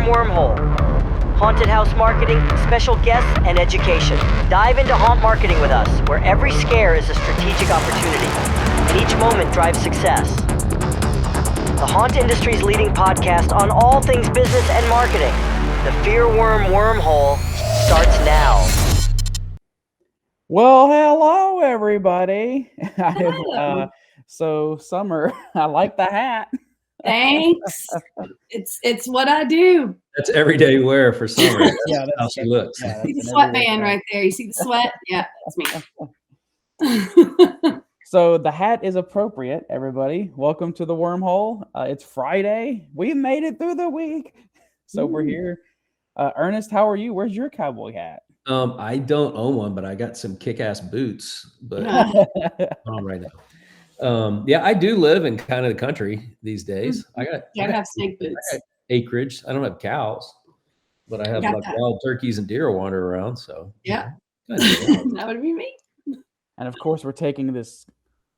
Wormhole. Haunted house marketing, special guests, and education. Dive into haunt marketing with us, where every scare is a strategic opportunity, and each moment drives success. The haunt industry's leading podcast on all things business and marketing. The FearWorm Wormhole starts now. Well, hello, everybody. Hello. So, Summer, I like the hat. Thanks. It's what I do. That's everyday wear for Summer. That's Yeah, how she looks. Yeah, See the that's an sweatband everyday right there. You see the sweat? Yeah, that's me. So the hat is appropriate, everybody. Welcome to the Wormhole. It's Friday. We made it through the week. So we're here. Ernest, how are you? Where's your cowboy hat? I don't own one, but I got some kick-ass boots, but on right now. Yeah, I do live in kind of the country these days. I have snake boots. I got acreage. I don't have cows, but I have like wild turkeys and deer wander around. So yeah, that would be me. And of course, we're taking this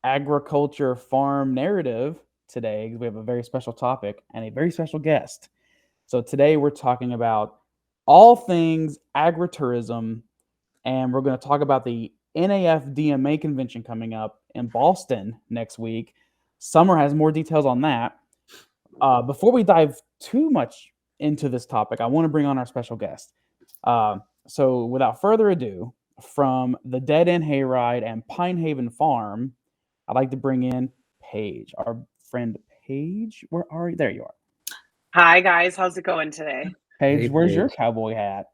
agriculture farm narrative today. We have a very special topic and a very special guest. So today we're talking about all things agritourism, and we're going to talk about the NAFDMA convention coming up in Boston next week. Summer has more details on that. Before we dive too much into this topic, I want to bring on our special guest. So without further ado, from the Dead End Hayride and Pine Haven Farm, I'd like to bring in Paige, our friend Paige. Where are you? There you are. Hi guys, how's it going today? Paige, Hey, where's Paige. your cowboy hat?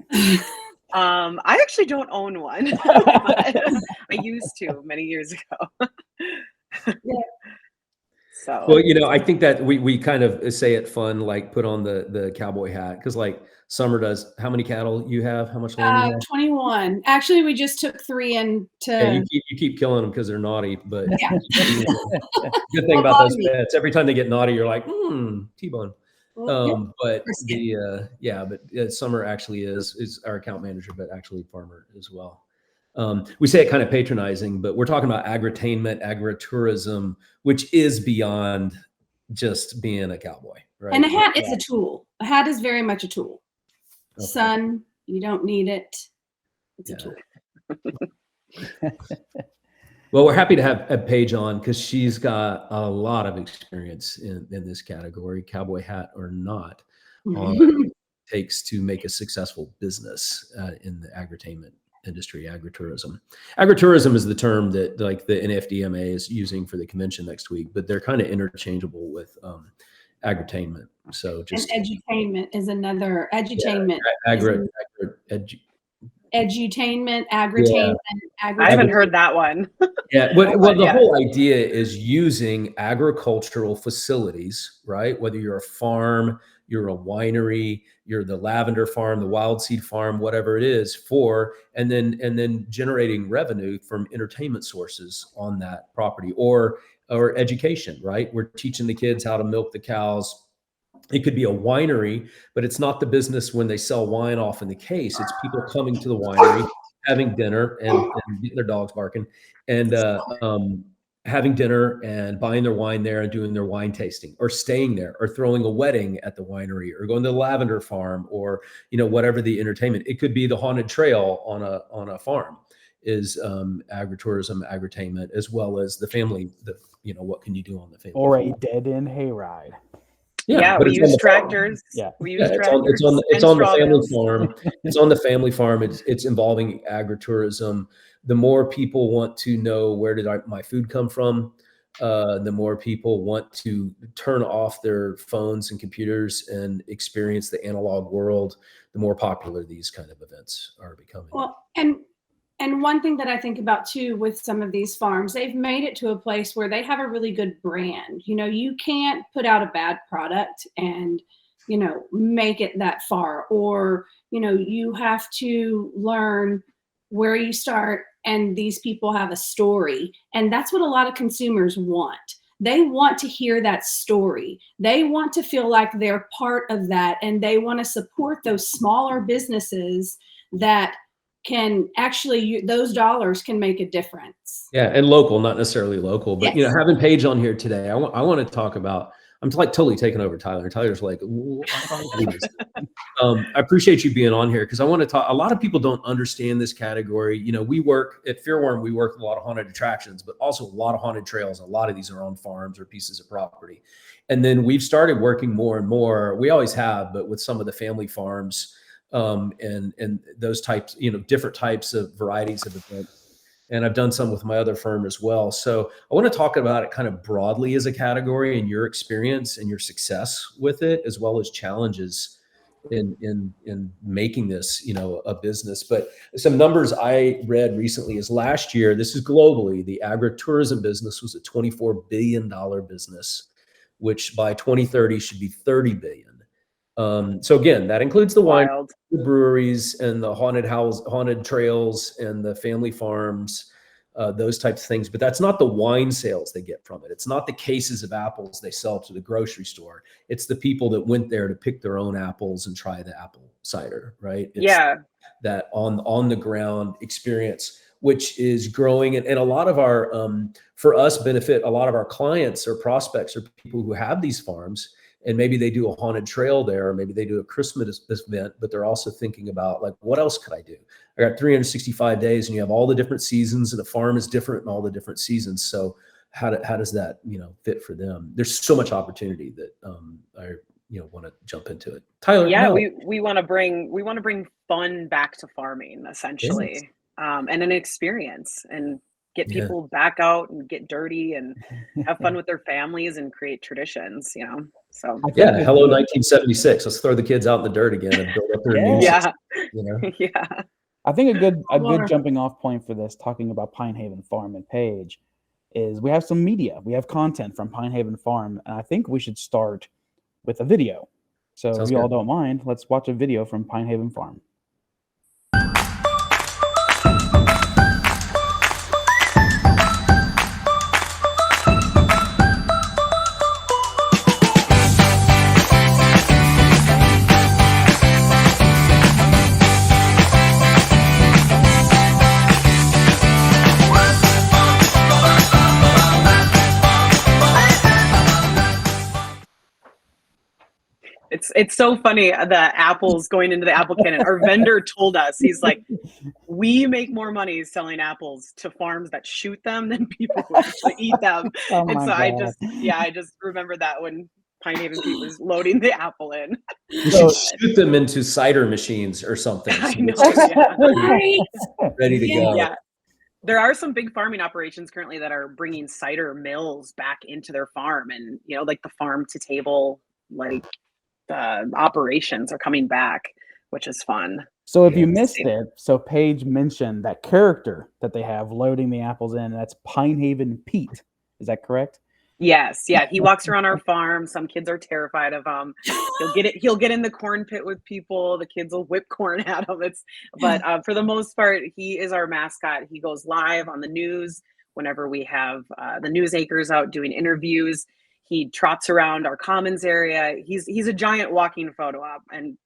I actually don't own one. But I used to many years ago. Yeah. So Well, I think that we kind of say it fun, like put on the cowboy hat, because like Summer does. How many cattle you have? How much land you have? 21. Actually, we just took 3 into. Yeah, you keep killing them because they're naughty, but Yeah. good thing about those pets, every time they get naughty, you're like, T-bone. But Summer actually is our account manager, but actually farmer as well. We say it kind of patronizing, but we're talking about agritainment, agritourism, which is beyond just being a cowboy, right? And a hat is a tool. A hat is very much a tool. Okay. Sun, you don't need it. It's a tool. Well, we're happy to have Paige on because she's got a lot of experience in this category, cowboy hat or not, on what it takes to make a successful business in the agritainment industry, agritourism. Agritourism is the term that like the NAFDMA is using for the convention next week, but they're kind of interchangeable with agritainment. So just and edutainment is another edutainment. Edutainment, agritainment, I haven't heard that one. Yeah. Well, the whole idea is using agricultural facilities, right? Whether you're a farm, you're a winery, you're the lavender farm, the wild seed farm, whatever it is and then generating revenue from entertainment sources on that property or education, right? We're teaching the kids how to milk the cows. It could be a winery, but it's not the business when they sell wine off in the case. It's people coming to the winery, having dinner and getting their dogs barking and having dinner and buying their wine there and doing their wine tasting or staying there or throwing a wedding at the winery or going to the lavender farm or, whatever the entertainment. It could be the haunted trail on a farm is agritourism, agritainment, as well as the family, what can you do on the family? Or a Dead End Hayride. Yeah, but we use tractors. Yeah. We use tractors. It's on the family farm. It's on the family farm. It's involving agritourism. The more people want to know where did my food come from, the more people want to turn off their phones and computers and experience the analog world, the more popular these kind of events are becoming. Well, and one thing that I think about too with some of these farms, they've made it to a place where they have a really good brand. You can't put out a bad product and, make it that far, or, you have to learn where you start, and these people have a story. And that's what a lot of consumers want. They want to hear that story. They want to feel like they're part of that, and they want to support those smaller businesses that can actually, those dollars can make a difference. Yeah, and local, not necessarily local, but Yes. Having Paige on here today, I want to talk about. I'm like totally taking over Tyler. Tyler's like, I appreciate you being on here because I want to talk. A lot of people don't understand this category. You know, we work at FearWorm, we work with a lot of haunted attractions, but also a lot of haunted trails. A lot of these are on farms or pieces of property. And then we've started working more and more. We always have, but with some of the family farms and those types, you know, different types of varieties of events. And I've done some with my other firm as well. So I want to talk about it kind of broadly as a category and your experience and your success with it, as well as challenges in making this, you know, a business. But some numbers I read recently is last year, this is globally, the agritourism business was a $24 billion business, which by 2030 should be 30 billion. So again, that includes the wine, Wild. the breweries, and the haunted trails, and the family farms, those types of things. But that's not the wine sales they get from it. It's not the cases of apples they sell to the grocery store. It's the people that went there to pick their own apples and try the apple cider, right? It's that on the ground experience, which is growing. And a lot of our, for us benefit, a lot of our clients or prospects are people who have these farms. And maybe they do a haunted trail there, or maybe they do a Christmas event, but they're also thinking about, like, what else could I do? I got 365 days and you have all the different seasons, and the farm is different in all the different seasons. So how does that, you know, fit for them? There's so much opportunity that I, you know, want to jump into it. Tyler. Yeah, no. we want to bring fun back to farming, essentially, and an experience, and get people back out and get dirty and have fun with their families and create traditions, you know. So yeah, hello 1976. Let's throw the kids out in the dirt again and build up their immune system, you know? Yeah. I think a good jumping off point for this, talking about Pine Haven Farm and Paige, is we have some media. We have content from Pine Haven Farm, and I think we should start with a video. So if you all don't mind, let's watch a video from Pine Haven Farm. It's so funny, the apples going into the apple cannon. Our vendor told us, he's like, we make more money selling apples to farms that shoot them than people who actually eat them. And so God. I just remember that when Pine Haven Pete was loading the apple in. You should shoot them into cider machines or something. So I know, ready to go. Yeah. There are some big farming operations currently that are bringing cider mills back into their farm, and, you know, like the farm to table, like, operations are coming back, which is fun. So if you missed it, so Paige mentioned that character that they have loading the apples in, and that's Pine Haven Pete. Is that correct? Yes. Yeah. He walks around our farm. Some kids are terrified of him. He'll get in the corn pit with people. The kids will whip corn at him. But for the most part, he is our mascot. He goes live on the news whenever we have the news anchors out doing interviews. He trots around our commons area. He's a giant walking photo op, and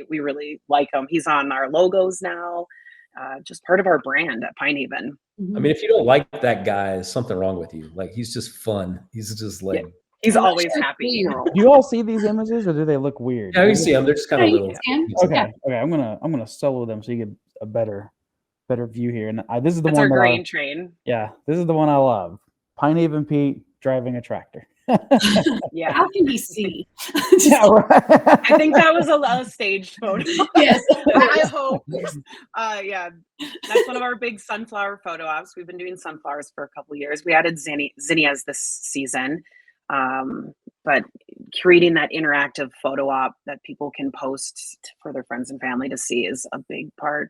we really like him. He's on our logos now, just part of our brand at Pine Haven. I mean, if you don't like that guy, there's something wrong with you. Like, he's just fun. He's just like, he's always happy. Do you all see these images, or do they look weird? Yeah, you see them. They're just kind of little. Okay. I'm gonna solo them so you get a better view here. And this is the That's one. Our grain train. Yeah, this is the one I love. Pine Haven Pete driving a tractor. Yeah. How can he see? Yeah, right. I think that was a staged photo. Yes. I hope. Yeah. That's one of our big sunflower photo ops. We've been doing sunflowers for a couple of years. We added zinnias this season. But creating that interactive photo op that people can post for their friends and family to see is a big part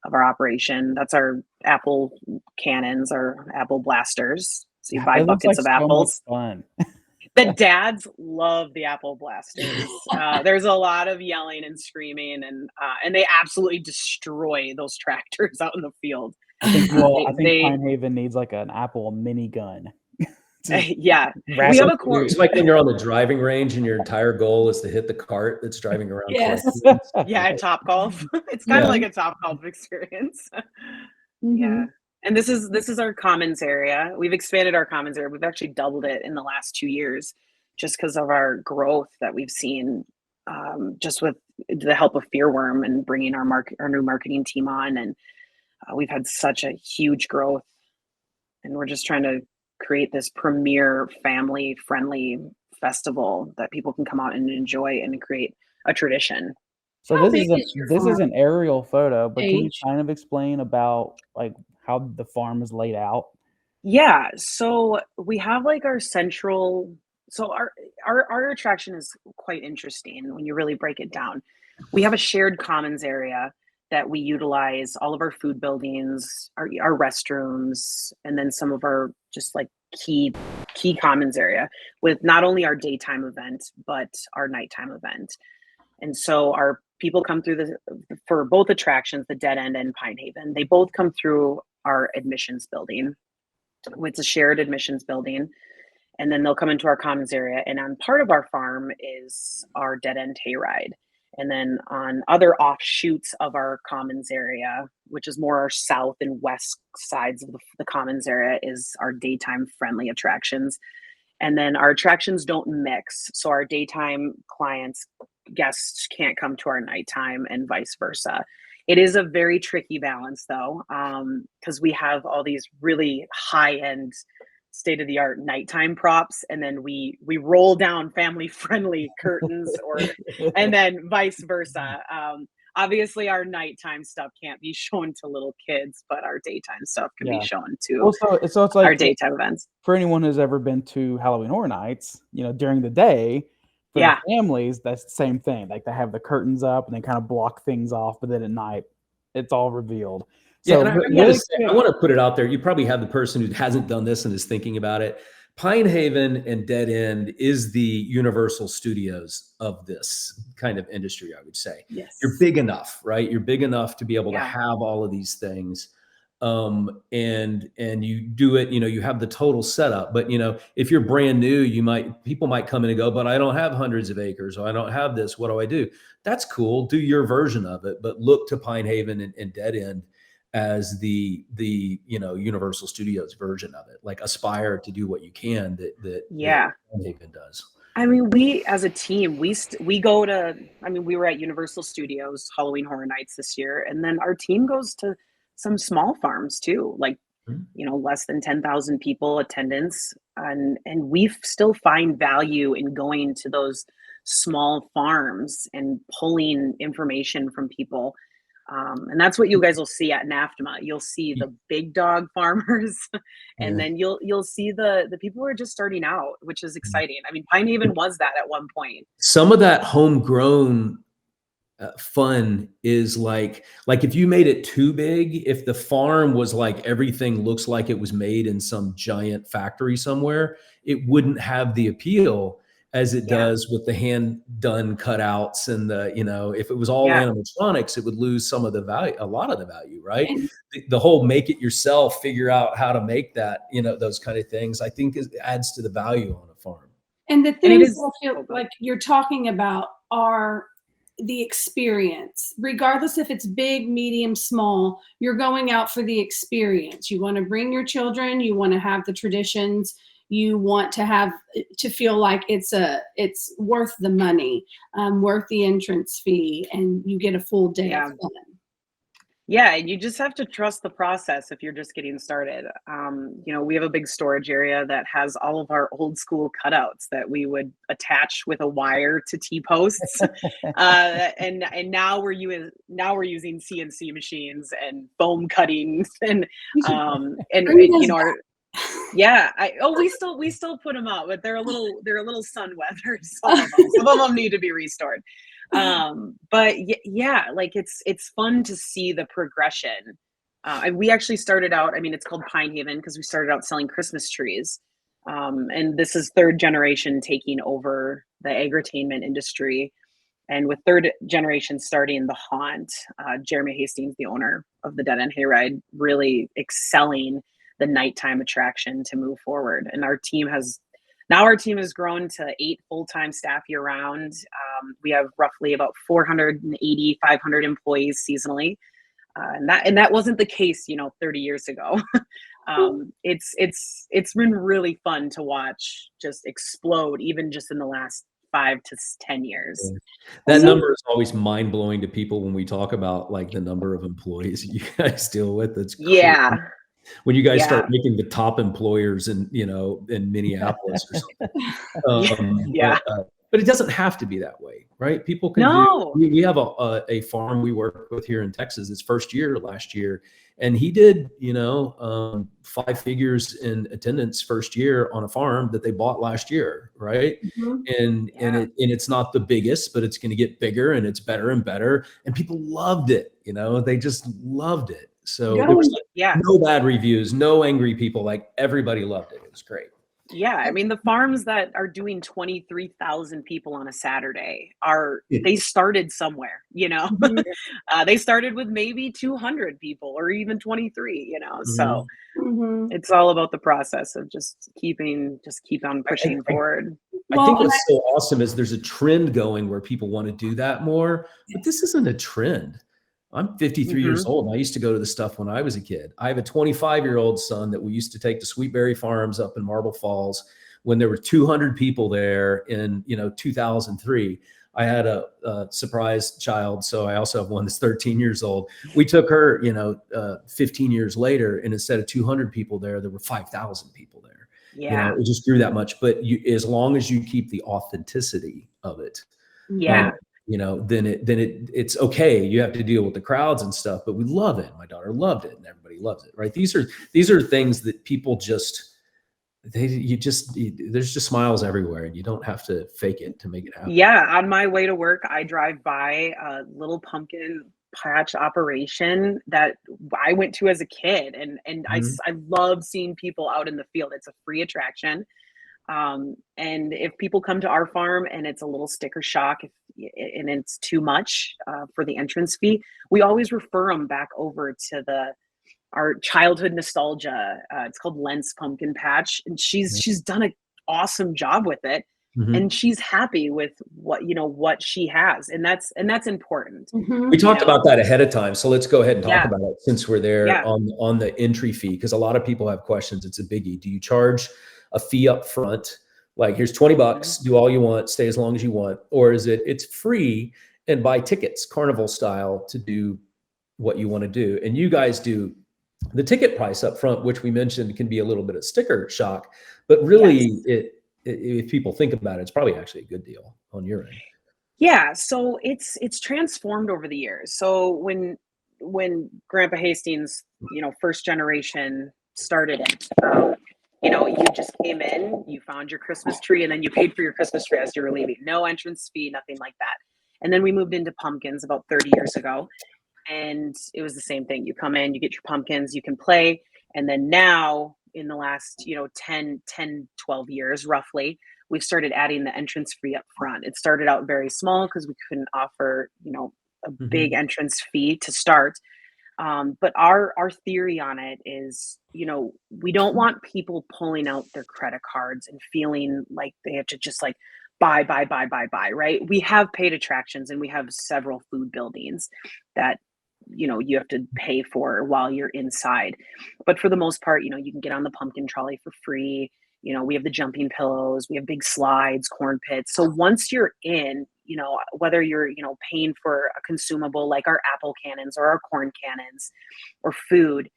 of our operation. That's our apple cannons, our apple blasters. So you buy buckets of apples. Fun. The dads love the apple blasters. There's a lot of yelling and screaming, and they absolutely destroy those tractors out in the field. I think Pine Haven needs like an apple minigun. Yeah, we have a core. It's like when you're on the driving range and your entire goal is to hit the cart that's driving around. Yes. Yeah, Top Golf. It's kind of like a Top Golf experience. Mm-hmm. Yeah. And this is our commons area. We've expanded our commons area. We've actually doubled it in the last 2 years just because of our growth that we've seen just with the help of FearWorm and bringing our new marketing team on, and we've had such a huge growth, and we're just trying to create this premier family friendly festival that people can come out and enjoy and create a tradition. So How this big is your this is farm, an aerial photo, but can you Paige? kind of explain about like how the farm is laid out? Yeah, so we have like our central, so our attraction is quite interesting when you really break it down. We have a shared commons area that we utilize all of our food buildings, our restrooms, and then some of our just like key commons area with not only our daytime event but our nighttime event. And so our people come through for both attractions, the Dead End and Pine Haven. They both come through our admissions building. It's a shared admissions building, and then they'll come into our commons area. And on part of our farm is our Dead End Hayride. And then on other offshoots of our commons area, which is more our south and west sides of the commons area, is our daytime friendly attractions. And then our attractions don't mix. So our daytime guests can't come to our nighttime and vice versa. It is a very tricky balance though, because we have all these really high end state of the art nighttime props, and then we roll down family friendly curtains, and then vice versa. Obviously our nighttime stuff can't be shown to little kids, but our daytime stuff can be shown to Well, so it's our like daytime events. for anyone who's ever been to Halloween Horror Nights, during the day, for Yeah. the families, that's the same thing. Like they have the curtains up and they kind of block things off, but then at night, it's all revealed. Yeah, So and I really want to put it out there. You probably have the person who hasn't done this and is thinking about it. Pine Haven and Dead End is the Universal Studios of this kind of industry, I would say. Yes. You're big enough, right? You're big enough to be able to Yeah. have all of these things. And you do it, you have the total setup, but if you're brand new, people might come in and go, but I don't have hundreds of acres, or I don't have this. What do I do? That's cool. Do your version of it, but look to Pine Haven and Dead End as the Universal Studios version of it. Like aspire to do what you can that Pine Haven does. I mean, we as a team, we were at Universal Studios Halloween Horror Nights this year, and then our team goes to some small farms too, like less than 10,000 people attendance, and we still find value in going to those small farms and pulling information from people. And that's what you guys will see at NAFDMA. You'll see the big dog farmers, and then you'll see the people who are just starting out, which is exciting. I mean, Pine Haven was that at one point. Some of that homegrown fun is like if you made it too big, if the farm was like everything looks like it was made in some giant factory somewhere, it wouldn't have the appeal as it does with the hand done cutouts and if it was all animatronics, it would lose some of the value, a lot of the value, right? The whole make it yourself, figure out how to make that, those kind of things, I think adds to the value on a farm. And the things that I feel like you're talking about are the experience, regardless if it's big, medium, small. You're going out for the experience. You want to bring your children, you want to have the traditions, you want to feel like it's worth the money, worth the entrance fee, and you get a full day of fun. Yeah, and you just have to trust the process if you're just getting started. We have a big storage area that has all of our old school cutouts that we would attach with a wire to T-posts. And now we're using CNC machines and foam cutting and we still put them out, but they're a little sun weathered. Some of them need to be restored. But yeah, like it's fun to see the progression. We actually started out, it's called Pine Haven because we started out selling Christmas trees. And this is third generation taking over the agritainment industry. And with third generation starting the haunt, Jeremy Hastings, the owner of the Dead End Hayride, really excelling the nighttime attraction to move forward. And our team has grown to 8 full-time staff year round. We have roughly about 480, 500 employees seasonally. And that wasn't the case, 30 years ago. It's been really fun to watch just explode, even just in the last 5 to 10 years. That number is always mind blowing to people when we talk about like the number of employees you guys deal with. That's crazy. Yeah. When you guys Yeah. start making the top employers in, in Minneapolis or something. Yeah. But it doesn't have to be that way, right? People can No. we have a farm we work with here in Texas. It's first year last year. And he did, 5 figures in attendance first year on a farm that they bought last year, right? And it's not the biggest, but it's going to get bigger and it's better and better. And people loved it, they just loved it. So there was no bad reviews, no angry people. Like everybody loved it. It was great. Yeah, I mean, the farms that are doing 23,000 people on a Saturday they started somewhere, they started with maybe 200 people or even 23, so it's all about the process of just keep on pushing forward. I think what's so awesome is there's a trend going where people want to do that more, but this isn't a trend. I'm 53 years old and I used to go to the stuff when I was a kid. I have a 25-year-old son that we used to take to Sweetberry Farms up in Marble Falls when there were 200 people there in, 2003. I had a surprise child. So I also have one that's 13 years old. We took her, 15 years later, and instead of 200 people there were 5,000 people there. Yeah. It just grew that much. But as long as you keep the authenticity of it. Yeah. Then it's okay. You have to deal with the crowds and stuff, but we love it. My daughter loved it and everybody loves it, right? These are things that people there's just smiles everywhere and you don't have to fake it to make it happen. Yeah. On my way to work, I drive by a little pumpkin patch operation that I went to as a kid. And I love seeing people out in the field. It's a free attraction. And if people come to our farm and it's a little sticker shock and it's too much for the entrance fee, we always refer them back over to our childhood nostalgia. It's called Lent's Pumpkin Patch, and she's done an awesome job with it, and she's happy with what she has, and that's important. We talked about that ahead of time, so let's go ahead and talk about it since we're there Yeah. on the entry fee, because a lot of people have questions. It's a biggie. Do you charge a fee up front? Like, here's $20, do all you want, stay as long as you want. Or is it's free and buy tickets, carnival style, to do what you want to do? And you guys do the ticket price up front, which we mentioned can be a little bit of sticker shock, but really if people think about it, it's probably actually a good deal on your end. Yeah. So it's transformed over the years. So when Grandpa Hastings, first generation started it, you just came in, you found your Christmas tree, and then you paid for your Christmas tree as you were leaving. No entrance fee, nothing like that. And then we moved into pumpkins about 30 years ago. And it was the same thing. You come in, you get your pumpkins, you can play. And then now in the last, 10, 12 years, roughly, we've started adding the entrance fee up front. It started out very small because we couldn't offer, a big entrance fee to start. But our theory on it is, we don't want people pulling out their credit cards and feeling like they have to just like buy, right? We have paid attractions and we have several food buildings that, you have to pay for while you're inside. But for the most part, you can get on the pumpkin trolley for free. We have the jumping pillows, we have big slides, corn pits. So once you're in, whether you're, paying for a consumable like our apple cannons or our corn cannons or food,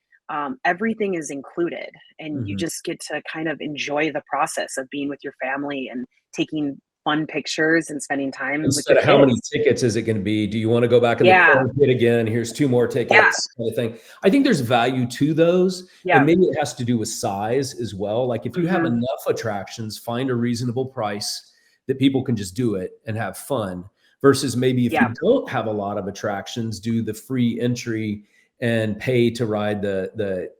everything is included. And you just get to kind of enjoy the process of being with your family and taking fun pictures and spending time instead with of how many tickets is it going to be? Do you want to go back in the corn pit again? Here's 2 more tickets, kind of thing. I think there's value to those. And maybe it has to do with size as well. Like if you have enough attractions, find a reasonable price that people can just do it and have fun, versus maybe if you don't have a lot of attractions, do the free entry and pay to ride the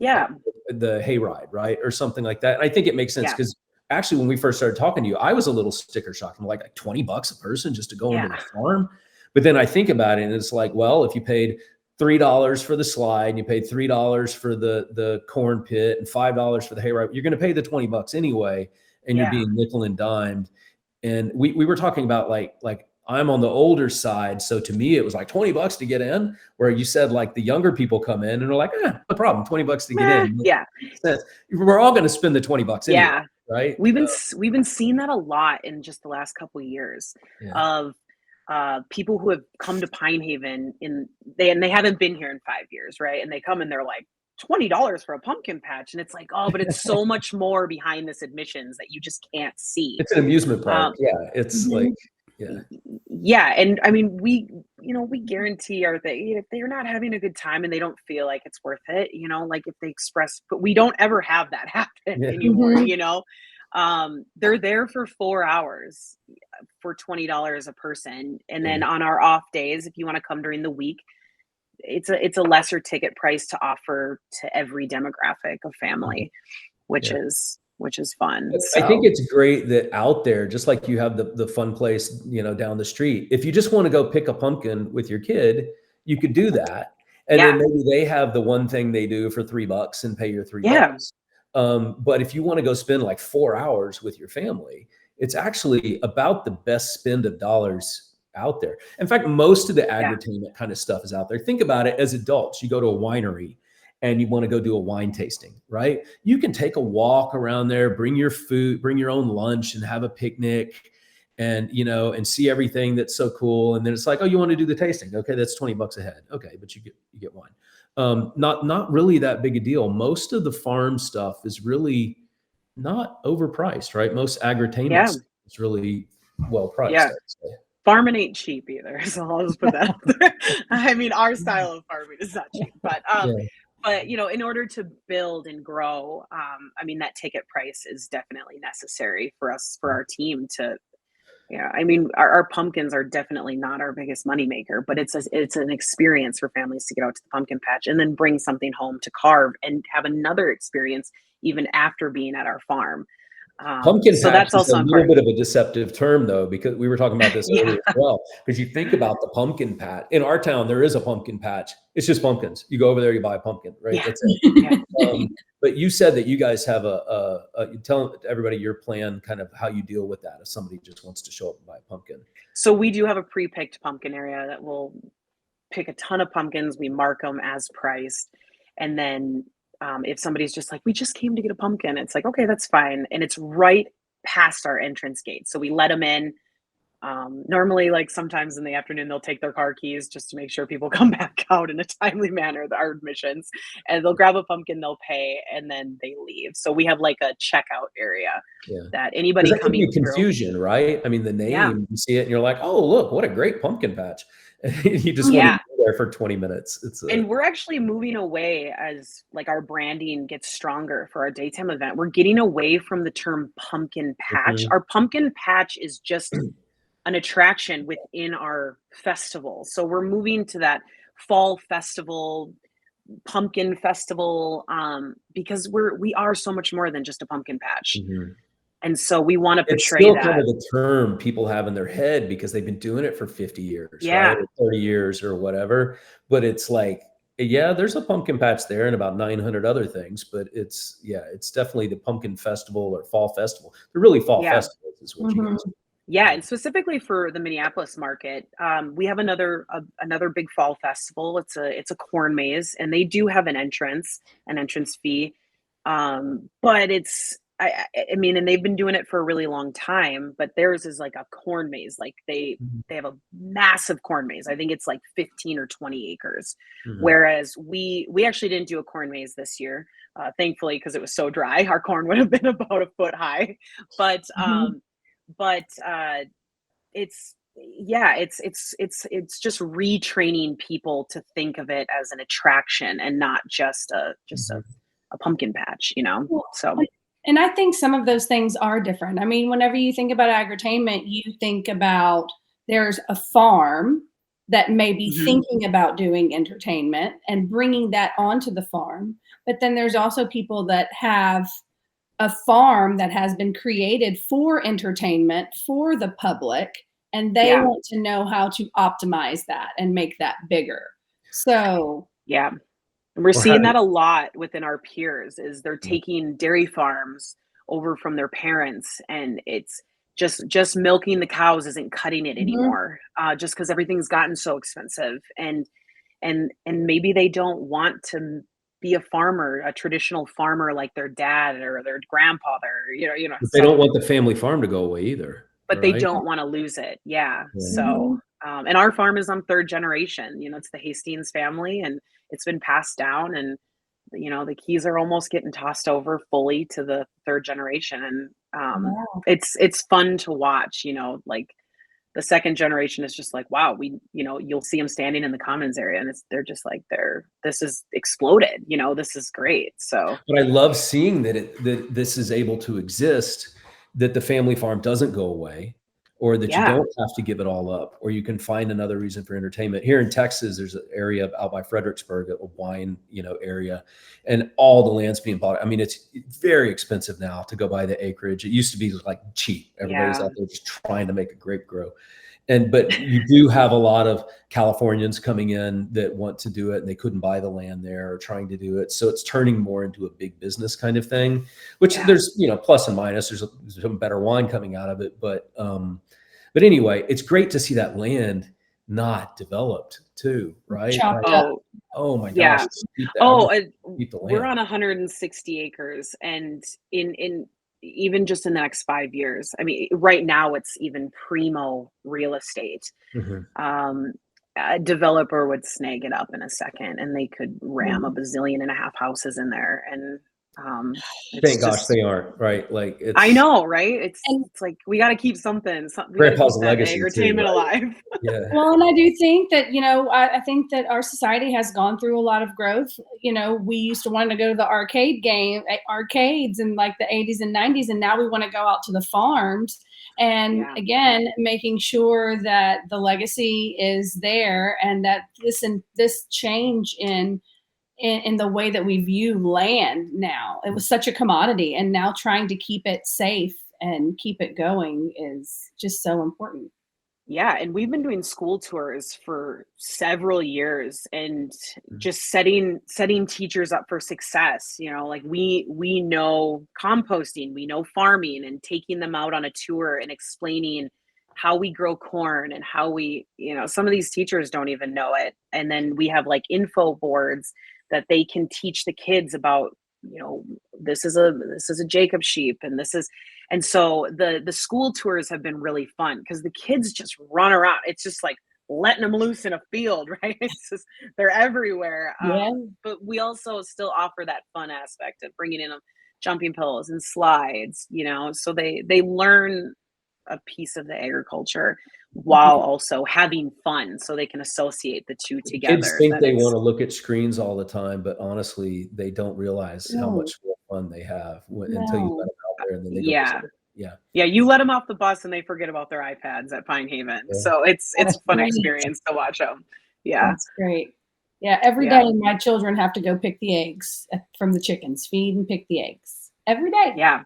Hayride, right? Or something like that. And I think it makes sense because actually when we first started talking to you, I was a little sticker shocked. I'm like $20 a person just to go into the farm. But then I think about it and it's like, well, if you paid $3 for the slide and you paid $3 for the corn pit and $5 for the hayride, you're going to pay the $20 anyway. And you're being nickel and dimed. And we were talking about like I'm on the older side. So to me, it was like $20 to get in, where you said like the younger people come in and are like, no problem, $20 to get in. Yeah. We're all going to spend the $20 anyway, right? We've been seeing that a lot in just the last couple of years Yeah. of people who have come to Pine Haven they haven't been here in 5 years, right? And they come and they're like $20 for a pumpkin patch, and it's like, oh, but it's so much more behind this admissions that you just can't see. It's an amusement park. Yeah, it's like, yeah, and I mean, we guarantee if they're not having a good time and they don't feel like it's worth it, like if they express, but we don't ever have that happen anymore. They're there for 4 hours for $20 a person, and then on our off days, if you want to come during the week, it's a lesser ticket price to offer to every demographic of family, which is fun. I think it's great that out there, just like you have the fun place, down the street. If you just want to go pick a pumpkin with your kid, you could do that. And then maybe they have the one thing they do for $3 and pay your $3. But if you want to go spend like 4 hours with your family, it's actually about the best spend of dollars out there. In fact, most of the agri-tainment kind of stuff is out there. Think about it as adults. You go to a winery and you want to go do a wine tasting, right? You can take a walk around there, bring your food, bring your own lunch and have a picnic and, and see everything that's so cool. And then it's like, oh, you want to do the tasting? Okay, that's $20 a head. Okay, but you get wine. Not really that big a deal. Most of the farm stuff is really not overpriced, right? Most agri-tainment is really well priced. Yeah. Farming ain't cheap either, so I'll just put that out there. I mean, our style of farming is not cheap, but in order to build and grow, I mean, that ticket price is definitely necessary for our team to. Yeah, I mean, our pumpkins are definitely not our biggest moneymaker, but it's an experience for families to get out to the pumpkin patch and then bring something home to carve and have another experience even after being at our farm. Pumpkin so patch that's also is a little bit of a deceptive term, though, because we were talking about this earlier as well. Because you think about the pumpkin patch in our town, there is a pumpkin patch. It's just pumpkins. You go over there, you buy a pumpkin, right? Yeah. That's it. But you said that you guys have you tell everybody your plan, kind of how you deal with that if somebody just wants to show up and buy a pumpkin. So we do have a pre-picked pumpkin area that will pick a ton of pumpkins. We mark them as priced, and then. If somebody's just like, we just came to get a pumpkin, it's like, okay, that's fine. And it's right past our entrance gate. So we let them in. Normally, like sometimes in the afternoon, they'll take their car keys just to make sure people come back out in a timely manner, our admissions, and they'll grab a pumpkin, they'll pay, and then they leave. So we have like a checkout area that anybody coming through. Confusion, right? I mean, the name, you see it and you're like, oh, look, what a great pumpkin patch. You just want to be there for 20 minutes. And we're actually moving away as like our branding gets stronger for our daytime event. We're getting away from the term pumpkin patch. Our pumpkin patch is just an attraction within our festival. So we're moving to that fall festival, pumpkin festival, because we are so much more than just a pumpkin patch. And so we want to portray that. It's still kind of the term people have in their head because they've been doing it for 50 years, right? Or 30 years or whatever. But it's like, there's a pumpkin patch there and about 900 other things, but it's definitely the pumpkin festival or fall festival. They're really fall festivals is what you guys do. Yeah, and specifically for the Minneapolis market, we have another big fall festival. It's a corn maze, and they do have an entrance fee, but it's. I mean, and they've been doing it for a really long time, but theirs is like a corn maze. Like they have a massive corn maze. I think it's like 15 or 20 acres. Whereas we actually didn't do a corn maze this year, thankfully, because it was so dry. Our corn would have been about a foot high, but it's just retraining people to think of it as an attraction and not just a pumpkin patch, so. And I think some of those things are different. I mean, whenever you think about agri-tainment, you think about there's a farm that may be thinking about doing entertainment and bringing that onto the farm. But then there's also people that have a farm that has been created for entertainment for the public, and they want to know how to optimize that and make that bigger. So, we're seeing that a lot within our peers is they're taking dairy farms over from their parents, and it's just milking the cows isn't cutting it anymore, just because everything's gotten so expensive, and maybe they don't want to be a farmer, a traditional farmer like their dad or their grandfather, But they don't want the family farm to go away either, but they right? don't want to lose it. Yeah. Yeah. So, and our farm is on third generation, it's the Hastings family, and it's been passed down, and the keys are almost getting tossed over fully to the third generation. And Wow. it's fun to watch, like the second generation is just like, wow, you'll see them standing in the commons area, and they're just like, this is exploded, this is great. So, But I love seeing that this is able to exist, that the family farm doesn't go away, or that you yeah, don't have to give it all up, or you can find another reason for entertainment. Here in Texas, there's an area out by Fredericksburg, a wine, area, and all the land's being bought. I mean, it's very expensive now to go buy the acreage. It used to be like cheap. Everybody's Yeah. out there just trying to make a grape grow. But you do have a lot of Californians coming in that want to do it, and they couldn't buy the land there or trying to do it. So it's turning more into a big business kind of thing, which Yeah. there's, plus and minus. There's some better wine coming out of it. But anyway, it's great to see that land not developed too, right? Chopped Like, up. oh my Yeah. gosh. Keep that. Oh, Keep the we're land. on 160 acres, and in even just in the next 5 years, I mean, right now it's even primo real estate. Mhm. A developer would snag it up in a second, and they could ram a bazillion and a half houses in there. And it's Thank gosh just, they aren't, right? Like I know, right? And It's like we got to keep something. We got to Grandpa's keep that legacy too, entertainment right? alive. Yeah. well, and I do think that, I think that our society has gone through a lot of growth. We used to want to go to the arcades in like the 80s and 90s, and now we want to go out to the farms. And Yeah. again, making sure that the legacy is there, and that this change in the way that we view land now. It was such a commodity, and now trying to keep it safe and keep it going is just so important. Yeah, and we've been doing school tours for several years, and just setting teachers up for success. Like we know composting, we know farming, and taking them out on a tour and explaining how we grow corn and how some of these teachers don't even know it. And then we have like info boards that they can teach the kids about, this is a Jacob sheep, and so the school tours have been really fun because the kids just run around. It's just like letting them loose in a field, right? It's just, they're everywhere. Yeah. But we also still offer that fun aspect of bringing in jumping pillows and slides, so they learn a piece of the agriculture while also having fun, so they can associate the two together. Kids think they want to look at screens all the time, but honestly, they don't realize how No. much more fun they have until you let them out there, and then they go Yeah. visit it. Yeah, you let them off the bus and they forget about their iPads at Pine Haven. Yeah. So it's a fun Great. experience to watch them. Yeah. That's great. Yeah, every Yeah. day my children have to go pick the eggs from the chickens, feed and pick the eggs every day. Yeah.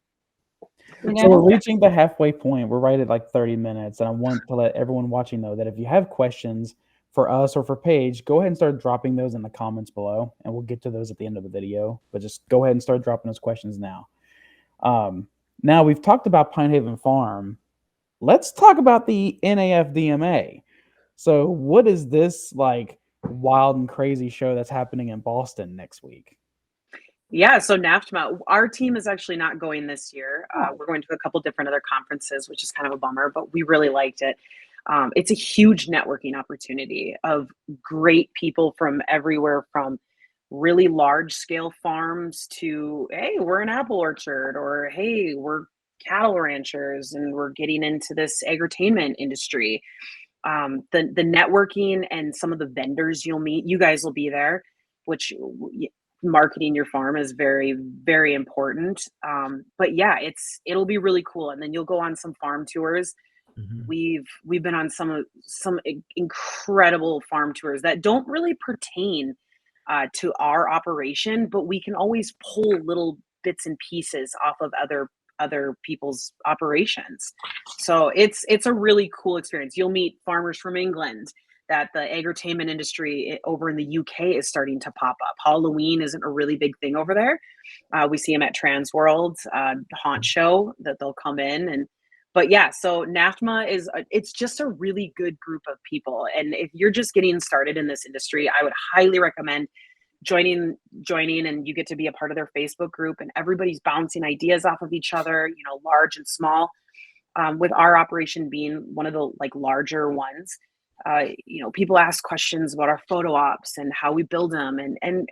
So we're reaching the halfway point. We're right at like 30 minutes. And I want to let everyone watching know that if you have questions for us or for Paige, go ahead and start dropping those in the comments below. And we'll get to those at the end of the video. But just go ahead and start dropping those questions now. Now we've talked about Pine Haven Farm. Let's talk about the NAFDMA. So what is this like wild and crazy show that's happening in Boston next week? Yeah, so NAFDMA, our team is actually not going this year. We're going to a couple different other conferences, which is kind of a bummer, but we really liked it. It's a huge networking opportunity of great people from everywhere, from really large scale farms to, hey, we're an apple orchard, or hey, we're cattle ranchers and we're getting into this agritainment industry. The networking and some of the vendors you'll meet, you guys will be there, which marketing your farm is very, very important. But yeah, it'll be really cool. And then you'll go on some farm tours. Mhm. We've been on some incredible farm tours that don't really pertain to our operation, but we can always pull little bits and pieces off of other people's operations. So it's a really cool experience. You'll meet farmers from England, that the agritainment industry over in the UK is starting to pop up. Halloween isn't a really big thing over there. We see them at Transworld, Haunt Show, that they'll come in. But yeah, so NAFDMA it's just a really good group of people. And if you're just getting started in this industry, I would highly recommend joining, and you get to be a part of their Facebook group, and everybody's bouncing ideas off of each other, you know, large and small. With our operation being one of the like larger ones, you know, people ask questions about our photo ops and how we build them, and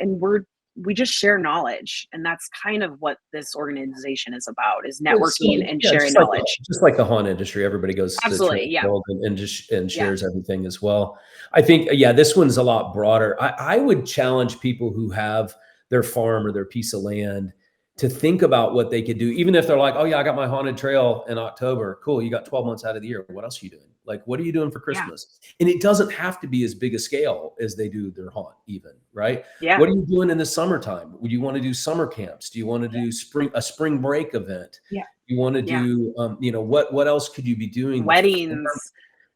we just share knowledge, and that's kind of what this organization is about, is networking and sharing knowledge. Just like the haunt industry, everybody goes to Absolutely, the world and shares everything as well. I think, this one's a lot broader. I would challenge people who have their farm or their piece of land to think about what they could do, even if they're like, oh yeah, I got my haunted trail in October. Cool. You got 12 months out of the year. What else are you doing? Like, what are you doing for Christmas? And it doesn't have to be as big a scale as they do their haunt even, right? Yeah. What are you doing in the summertime? Would you want to do summer camps? Do you want to do a spring break event? Yeah. You want to do, you know, what else could you be doing? Weddings.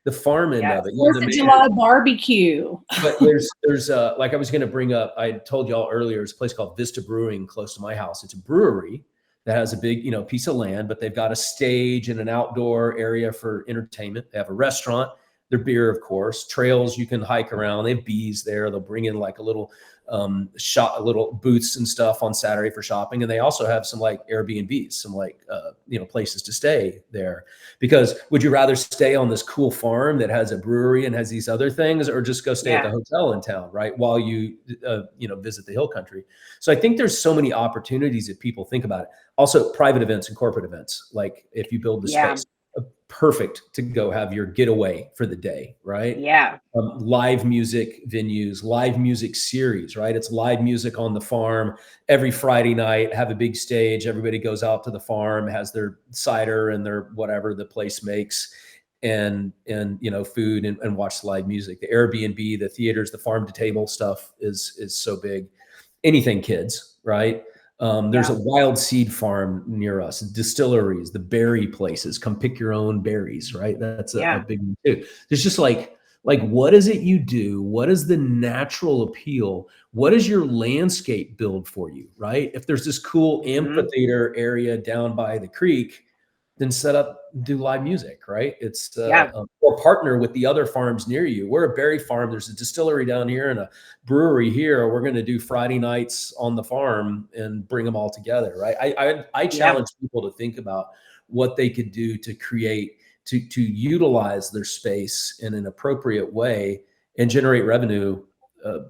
The farm end of it. 4th of July barbecue. But there's like I was going to bring up, I told y'all earlier, there's a place called Vista Brewing close to my house. It's a brewery that has a big, you know, piece of land, but they've got a stage and an outdoor area for entertainment. They have a restaurant, their beer, of course, trails you can hike around. They have bees there. They'll bring in like a little little booths and stuff on Saturday for shopping. And they also have some like Airbnbs, some like, you know, places to stay there. Because would you rather stay on this cool farm that has a brewery and has these other things, or just go stay at the hotel in town, right? While you, you know, visit the hill country. So I think there's so many opportunities if people think about it. Also private events and corporate events. Like if you build the space, perfect to go have your getaway for the day, right? Yeah. Live music venues, live music series, right? It's live music on the farm every Friday night, have a big stage. Everybody goes out to the farm, has their cider and their whatever the place makes, and you know, food, and watch live music. The Airbnb, the theaters, the farm to table stuff is so big. Anything kids, right? There's a wild seed farm near us, distilleries, the berry places, come pick your own berries, right? That's a big one too. There's just like, what is it you do? What is the natural appeal? What does your landscape build for you, right? If there's this cool amphitheater area down by the creek, then set up, do live music, right? It's or partner with the other farms near you. We're a berry farm. There's a distillery down here and a brewery here. We're going to do Friday nights on the farm and bring them all together, right? I challenge people to think about what they could do to create, to utilize their space in an appropriate way and generate revenue,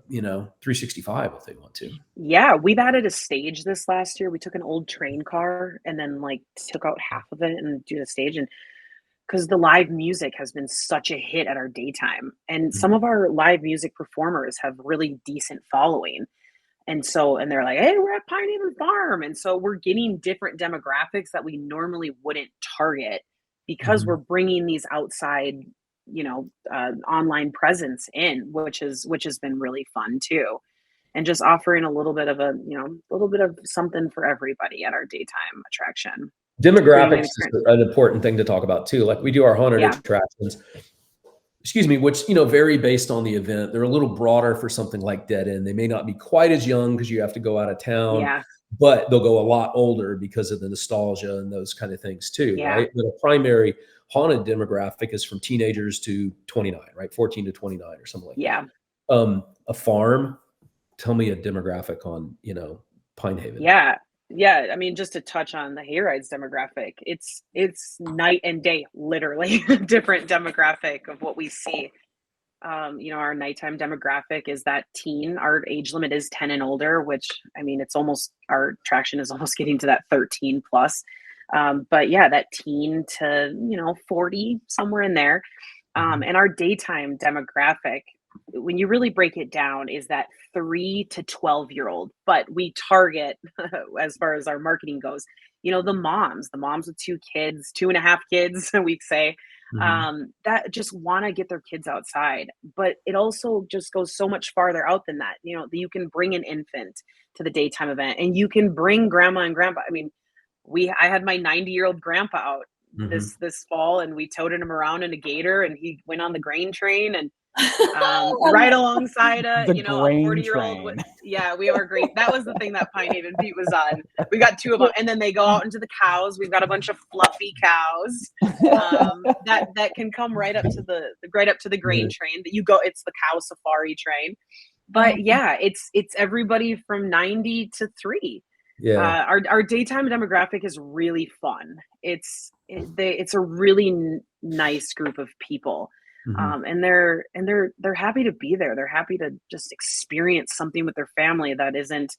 you know, 365 if they want to. Yeah, we've added a stage this last year. We took an old train car and then like took out half of it and do the stage. And because the live music has been such a hit at our daytime, and some of our live music performers have really decent following. And they're like, hey, we're at Pine Haven Farm. And so we're getting different demographics that we normally wouldn't target, because we're bringing these outside, you know, online presence in, which has been really fun too. And just offering a little bit of something for everybody at our daytime attraction. Demographics is an important thing to talk about too. Like we do our haunted attractions, which, you know, vary based on the event. They're a little broader for something like Dead End. They may not be quite as young because you have to go out of town, but they'll go a lot older because of the nostalgia and those kind of things too, right? But a primary haunted demographic is from teenagers to 29, right? 14 to 29 or something like that. A farm, tell me a demographic on, you know, Pine Haven. Yeah. I mean, just to touch on the Hayride's demographic, it's night and day, literally different demographic of what we see. You know, our nighttime demographic is that teen. Our age limit is 10 and older, which, I mean, our attraction is almost getting to that 13 plus. But yeah, that teen to, you know, 40, somewhere in there. And our daytime demographic, when you really break it down, is that 3 to 12-year-old. But we target, as far as our marketing goes, you know, the moms with 2 kids, 2.5 kids, we'd say, that just want to get their kids outside. But it also just goes so much farther out than that. You know, you can bring an infant to the daytime event, and you can bring grandma and grandpa. I mean, I had my 90-year-old grandpa out this fall, and we toted him around in a gator, and he went on the grain train, and right alongside a 40-year-old. Yeah, we have our grain. That was the thing that Pine Haven Pete was on. We got 2 of them, and then they go out into the cows. We've got a bunch of fluffy cows that can come right up to the grain train that you go. It's the cow safari train. But yeah, it's everybody from 90 to 3. Yeah. Our daytime demographic is really fun. It's a really nice group of people, and they're happy to be there. They're happy to just experience something with their family that isn't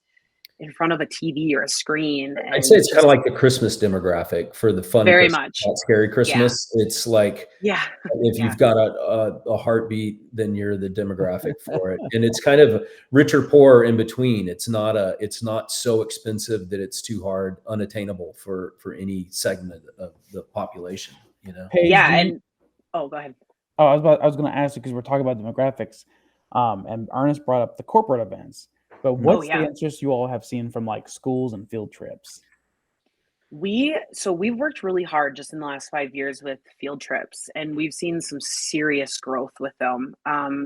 in front of a TV or a screen. I'd say it's just kind of like the Christmas demographic for the fun very Christmas, much. not scary Christmas. It's like, Yeah. if you've got a heartbeat, then you're the demographic for it. And it's kind of rich or poor in between. It's not so expensive that it's too hard, unattainable for any segment of the population, you know? Paige, Yeah. And go ahead. Oh, I was going to ask you, because we're talking about demographics, and Ernest brought up the corporate events. But what's the interest you all have seen from like schools and field trips? We've worked really hard just in the last 5 years with field trips, and we've seen some serious growth with them.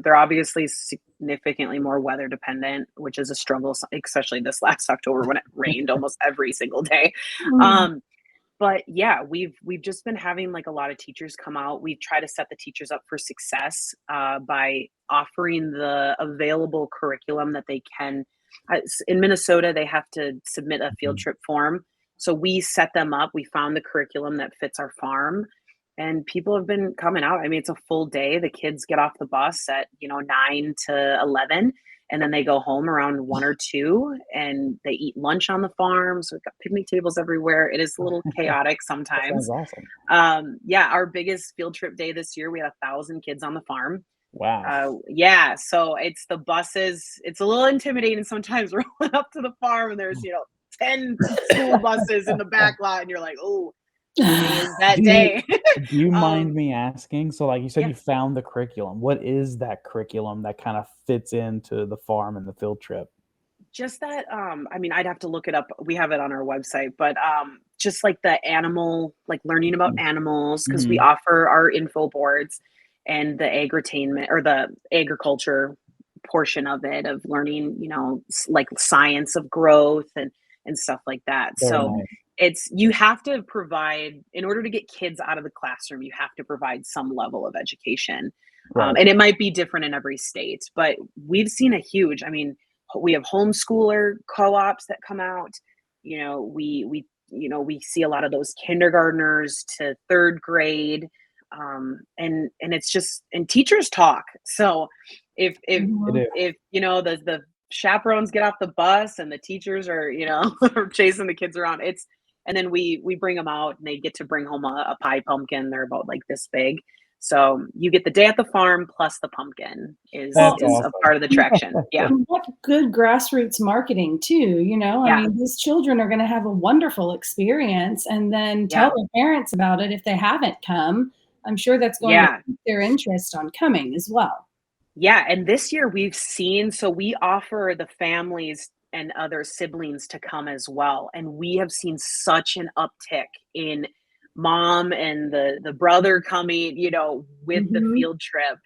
They're obviously significantly more weather dependent, which is a struggle, especially this last October when it rained almost every single day. But yeah, we've just been having like a lot of teachers come out. We try to set the teachers up for success by offering the available curriculum that they can. In Minnesota, they have to submit a field trip form. So we set them up. We found the curriculum that fits our farm, and people have been coming out. I mean, it's a full day. The kids get off the bus at 9 to 11. And then they go home around 1 or 2, and they eat lunch on the farm. So we've got picnic tables everywhere. It is a little chaotic sometimes. That sounds awesome. Yeah, our biggest field trip day this year, we had 1,000 kids on the farm. Wow. Yeah, so it's the buses. It's a little intimidating sometimes rolling up to the farm, and there's 10 school buses in the back lot, and you're like, oh. That day. Do you mind me asking? So like you said, you found the curriculum. What is that curriculum that kind of fits into the farm and the field trip? Just that, I mean, I'd have to look it up. We have it on our website, but just like the animal, like learning about animals, because we offer our info boards and the agritainment or the agriculture portion of it, of learning, like science of growth and stuff like that. You have to provide, in order to get kids out of the classroom, you have to provide some level of education. Right. And it might be different in every state, but we've seen a huge, we have homeschooler co-ops that come out. We see a lot of those kindergartners to 3rd grade. And it's just, and teachers talk. So if the chaperones get off the bus and the teachers are, chasing the kids around, and then we bring them out, and they get to bring home a pie pumpkin. They're about like this big. So you get the day at the farm plus the pumpkin is awesome. A part of the attraction. Yeah. And what good grassroots marketing too, I mean, these children are going to have a wonderful experience, and then tell their parents about it if they haven't come. I'm sure that's going to keep their interest on coming as well. Yeah. And this year we've seen, so we offer the families and other siblings to come as well. And we have seen such an uptick in mom and the brother coming, with the field trip.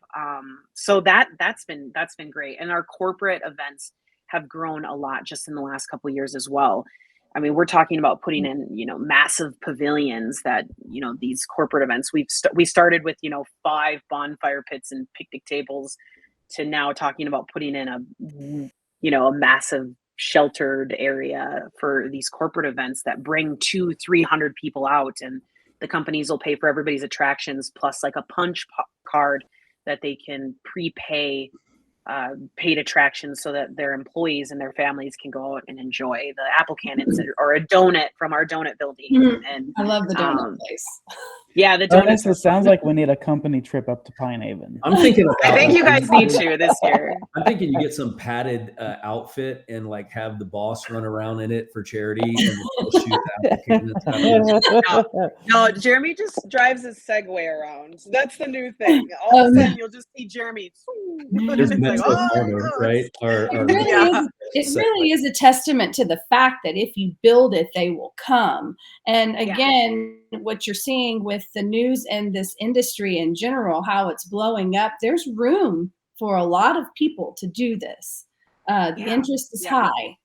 So that's been great. And our corporate events have grown a lot just in the last couple of years as well. I mean, we're talking about putting in, massive pavilions that, these corporate events, we started with, 5 bonfire pits and picnic tables, to now talking about putting in a massive sheltered area for these corporate events that bring 200-300 people out, and the companies will pay for everybody's attractions, plus like a punch card that they can prepay paid attractions, so that their employees and their families can go out and enjoy the apple cannons or a donut from our donut building. And I love the donut place. Yeah, the donuts. It sounds like we need a company trip up to Pine Haven. I'm thinking I think you guys need to this year. I'm thinking you get some padded outfit and like have the boss run around in it for charity and shoot No, Jeremy just drives his Segway around. So that's the new thing. All of a sudden, you'll just see Jeremy. There's right? It really is a testament to the fact that if you build it, they will come. And again, what you're seeing with the news and this industry in general, how it's blowing up, there's room for a lot of people to do this. The interest is high.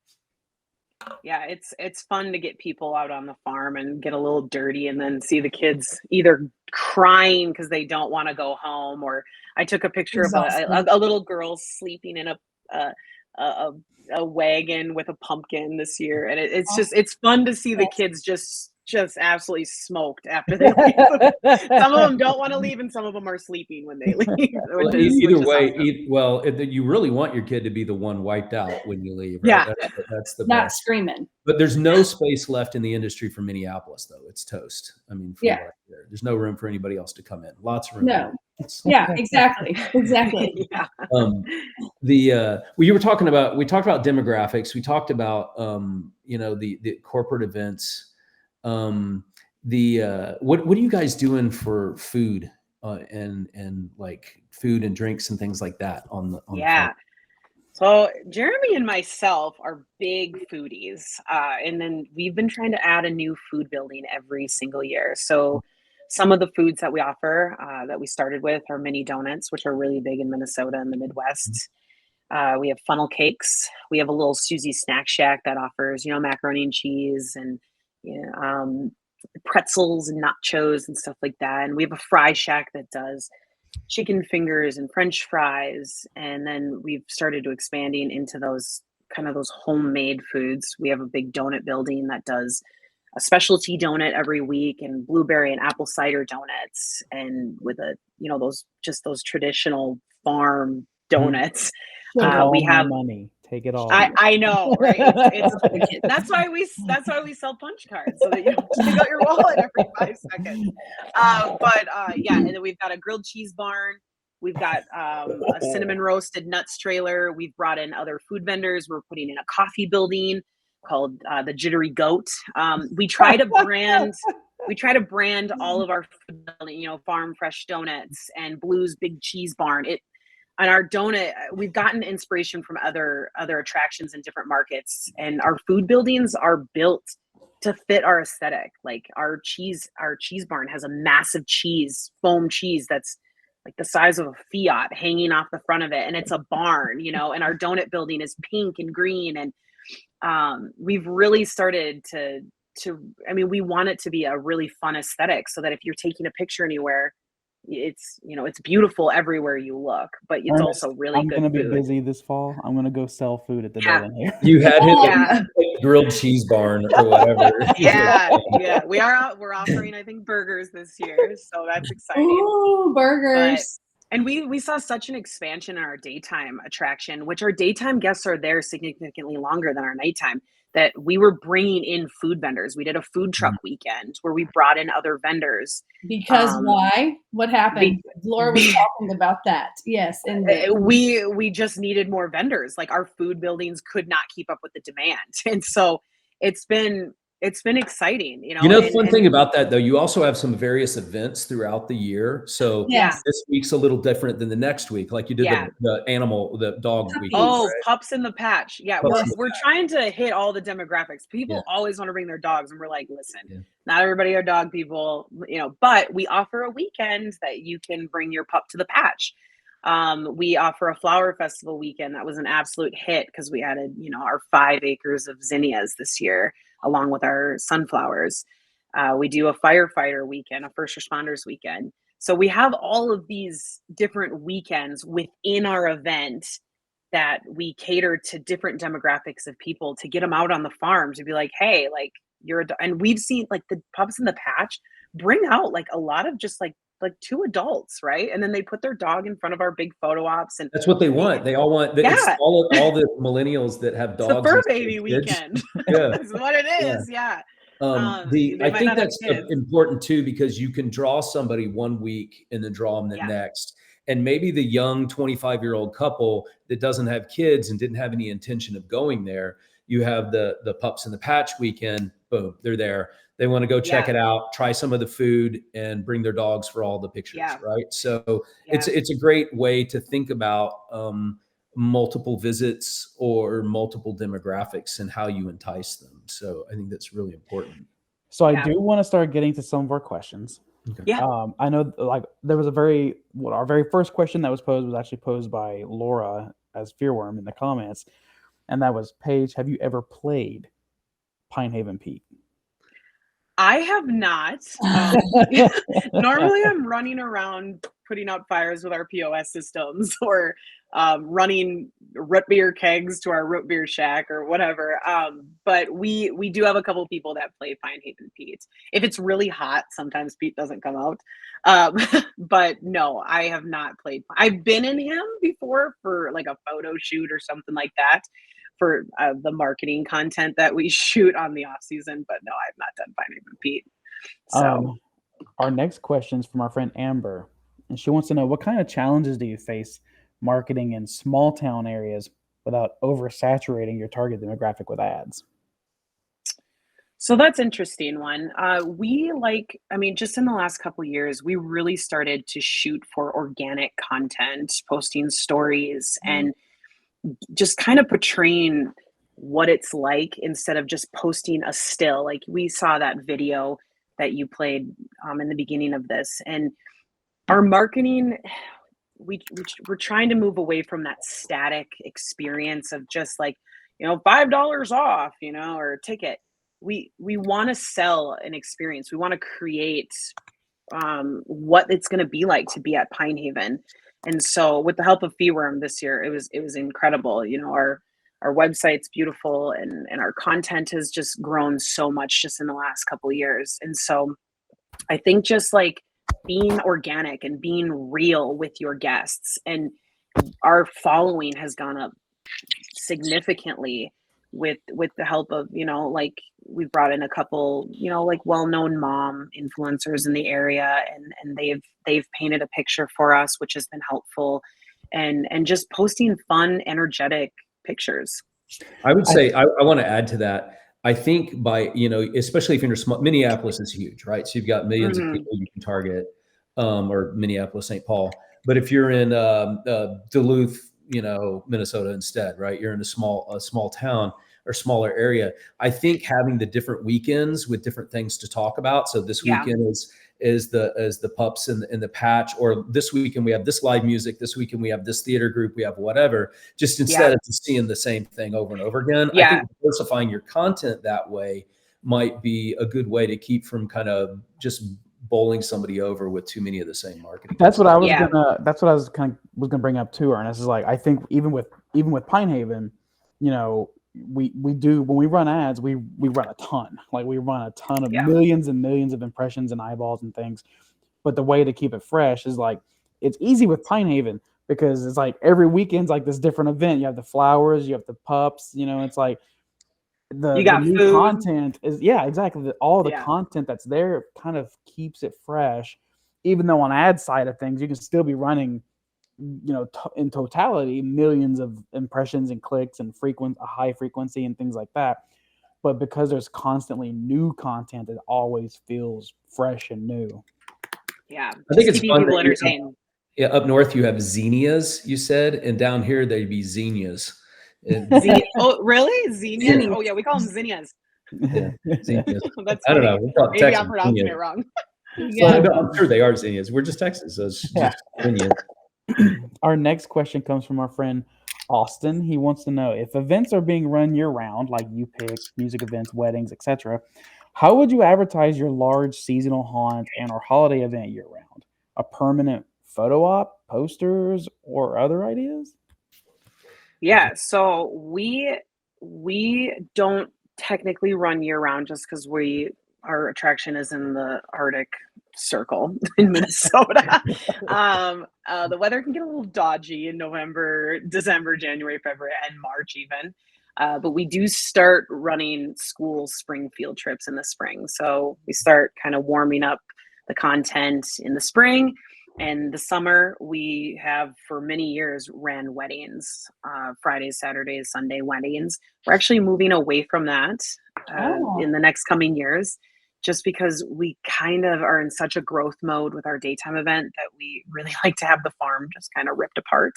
Yeah, it's fun to get people out on the farm and get a little dirty, and then see the kids either crying because they don't want to go home, or I took a picture of a little girl sleeping in a a wagon with a pumpkin this year, and it's fun to see the kids just absolutely smoked after they leave. Some of them don't want to leave, and some of them are sleeping when they leave. Well, either way, you really want your kid to be the one wiped out when you leave. Right? Yeah, that's the not best. screaming. But there's no space left in the industry for Minneapolis, though. It's toast. I mean, there's no room for anybody else to come in. Lots of room. No. Yeah, exactly. Yeah. We talked about demographics. We talked about the corporate events. What are you guys doing for food and like food and drinks and things like that on the farm? So Jeremy and myself are big foodies, and then we've been trying to add a new food building every single year. So some of the foods that we offer that we started with are mini donuts, which are really big in Minnesota and the Midwest. We have funnel cakes. We have a little Susie snack shack that offers, macaroni and cheese and pretzels and nachos and stuff like that. And we have a fry shack that does chicken fingers and French fries. And then we've started to expanding into those homemade foods. We have a big donut building that does a specialty donut every week and blueberry and apple cider donuts, and with those traditional farm donuts. We have money. Take it all. I know, right? That's why we sell punch cards, so that you don't take out your wallet every 5 seconds. And then we've got a grilled cheese barn. We've got a cinnamon roasted nuts trailer. We've brought in other food vendors. We're putting in a coffee building called the Jittery Goat. We try to brand all of our food building, Farm Fresh Donuts and Blue's Big Cheese Barn. And our donut, we've gotten inspiration from other attractions in different markets, and our food buildings are built to fit our aesthetic. Like our cheese barn has a massive foam cheese that's like the size of a Fiat hanging off the front of it, and it's a barn, and our donut building is pink and green, and we've really started to we want it to be a really fun aesthetic, so that if you're taking a picture anywhere, it's beautiful everywhere you look, but it's also really good. I'm going to be busy this fall. I'm going to go sell food at the building here. You had him grilled cheese barn or whatever. Yeah. We're offering, I think, burgers this year, so that's exciting. Ooh, burgers. And we saw such an expansion in our daytime attraction, which our daytime guests are there significantly longer than our nighttime, that we were bringing in food vendors. We did a food truck weekend where we brought in other vendors. Because why? What happened? Laura was talking about that. Yes. And we just needed more vendors. Like our food buildings could not keep up with the demand. And so it's been exciting, The fun thing about that, though, you also have some various events throughout the year. So this week's a little different than the next week, like you did the dog week. Oh, right? Pups in the Patch. Yeah, we're trying to hit all the demographics. People always want to bring their dogs, and we're like, listen, not everybody are dog people, but we offer a weekend that you can bring your pup to the patch. We offer a flower festival weekend that was an absolute hit because we added, our 5 acres of zinnias this year, along with our sunflowers. We do a firefighter weekend, a first responders weekend. So we have all of these different weekends within our event that we cater to different demographics of people to get them out on the farm to be like, hey, like and we've seen like the Pups in the Patch bring out like a lot of just like 2 adults, right? And then they put their dog in front of our big photo ops, and that's what they want. They all want. It's all the millennials that have dogs. It's the fur baby weekend. That's what it is. Yeah. I think that's important too, because you can draw somebody one week and then draw them the next. And maybe the young 25-year-old couple that doesn't have kids and didn't have any intention of going there, you have the Pups in the Patch weekend. Boom, they're there. They want to go check it out, try some of the food, and bring their dogs for all the pictures, right? So it's a great way to think about multiple visits or multiple demographics and how you entice them. So I think that's really important. So I do want to start getting to some of our questions. Okay. Yeah. I know like there was our very first question that was posed was actually posed by Laura as FearWorm in the comments. And that was, Paige, have you ever played Pinehaven Pete? I have not. Normally I'm running around putting out fires with our POS systems or running root beer kegs to our root beer shack or whatever. But we do have a couple people that play Pine Haven Pete. If it's really hot, sometimes Pete doesn't come out. But no, I have not played. I've been in him before for like a photo shoot or something like that for the marketing content that we shoot on the off season. But no, I've not done Pine Haven Pete. So our next question is from our friend Amber, and she wants to know, what kind of challenges do you face marketing in small town areas without oversaturating your target demographic with ads? So that's interesting one. Just in the last couple of years, we really started to shoot for organic content, posting stories and just kind of portraying what it's like instead of just posting a still. Like we saw that video that you played in the beginning of this, and our marketing, we're trying to move away from that static experience of just like, $5 off, or a ticket. We want to sell an experience. We want to create what it's going to be like to be at Pine Haven. And so with the help of FearWorm this year, it was incredible. Our website's beautiful and our content has just grown so much just in the last couple of years. And so I think just like being organic and being real with your guests, and our following has gone up significantly with the help of, we brought in a couple, well-known mom influencers in the area, and they've painted a picture for us, which has been helpful, and just posting fun, energetic pictures. I would say I want to add to that. I think by, especially if you're small, Minneapolis is huge, right? So you've got millions of people you can target, or Minneapolis, St. Paul. But if you're in Duluth, Minnesota instead, right? You're in a small town or smaller area. I think having the different weekends with different things to talk about. So this weekend is the pups in the patch, or this weekend we have this live music. This weekend we have this theater group. We have whatever. Just instead of just seeing the same thing over and over again. I think diversifying your content that way might be a good way to keep from kind of just bowling somebody over with too many of the same marketing. That's what I was gonna bring up too, Ernest. Is like, I think even with Pine Haven, we do, when we run ads, we run a ton. Like we run a ton of millions and millions of impressions and eyeballs and things. But the way to keep it fresh is like, it's easy with Pine Haven because it's like every weekend's like this different event. You have the flowers, you have the pups, it's like the new food. Content is exactly. All the content that's there kind of keeps it fresh, even though on ad side of things you can still be running, in totality, millions of impressions and clicks and a high frequency and things like that. But because there's constantly new content, it always feels fresh and new. Yeah, I think it's fun. People entertained. Yeah, up north you have zinnias, you said, and down here they'd be zinnias. Oh, really? Zinnias? Oh, yeah, we call them zinnias. Yeah, zinnias. That's I don't funny. know. Maybe I'm pronouncing it wrong. I'm sure they are zinnias. We're just Texas, so it's just zinnias. Our next question comes from our friend Austin. He wants to know, if events are being run year-round, like you pick, music events, weddings, etc., how would you advertise your large seasonal haunt and or holiday event year-round? A permanent photo op, posters, or other ideas? Yeah, so we don't technically run year-round just because our attraction is in the Arctic Circle in Minnesota. The weather can get a little dodgy in November, December, January, February, and March even. But we do start running school spring field trips in the spring. So we start kind of warming up the content in the spring. And the summer, we have for many years ran weddings, Fridays, Saturdays, Sunday weddings. We're actually moving away from that in the next coming years, just because we kind of are in such a growth mode with our daytime event that we really like to have the farm just kind of ripped apart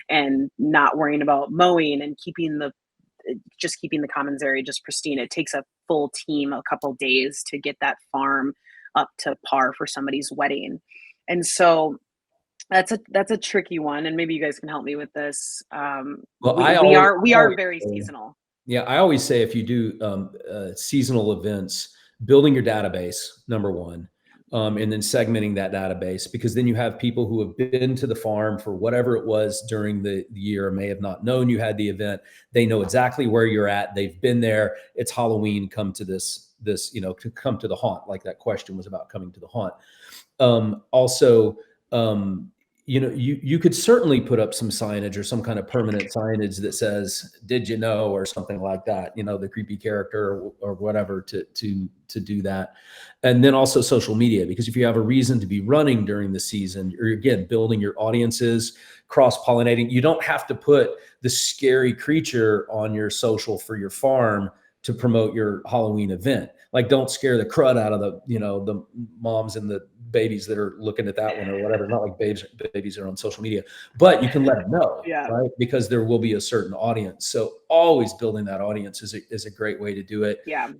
and not worrying about mowing and keeping the commons area just pristine. It takes a full team a couple days to get that farm up to par for somebody's wedding. And so that's a tricky one, and maybe you guys can help me with this. We are very seasonal. Yeah, I always say if you do seasonal events, building your database, number one, and then segmenting that database, because then you have people who have been to the farm for whatever it was during the year, may have not known you had the event. They know exactly where you're at. They've been there. It's Halloween. Come to this, to come to the haunt. Like that question was about coming to the haunt. Also, you could certainly put up some signage or some kind of permanent signage that says, "Did you know?" or something like that, the creepy character or whatever to do that. And then also social media, because if you have a reason to be running during the season, you're again building your audiences, cross-pollinating. You don't have to put the scary creature on your social for your farm to promote your Halloween event. Like, don't scare the crud out of the moms and the babies that are looking at that one or whatever. Not like babies are on social media, but you can let them know, Yeah. right? Because there will be a certain audience. So always building that audience is a great way to do it. Yeah.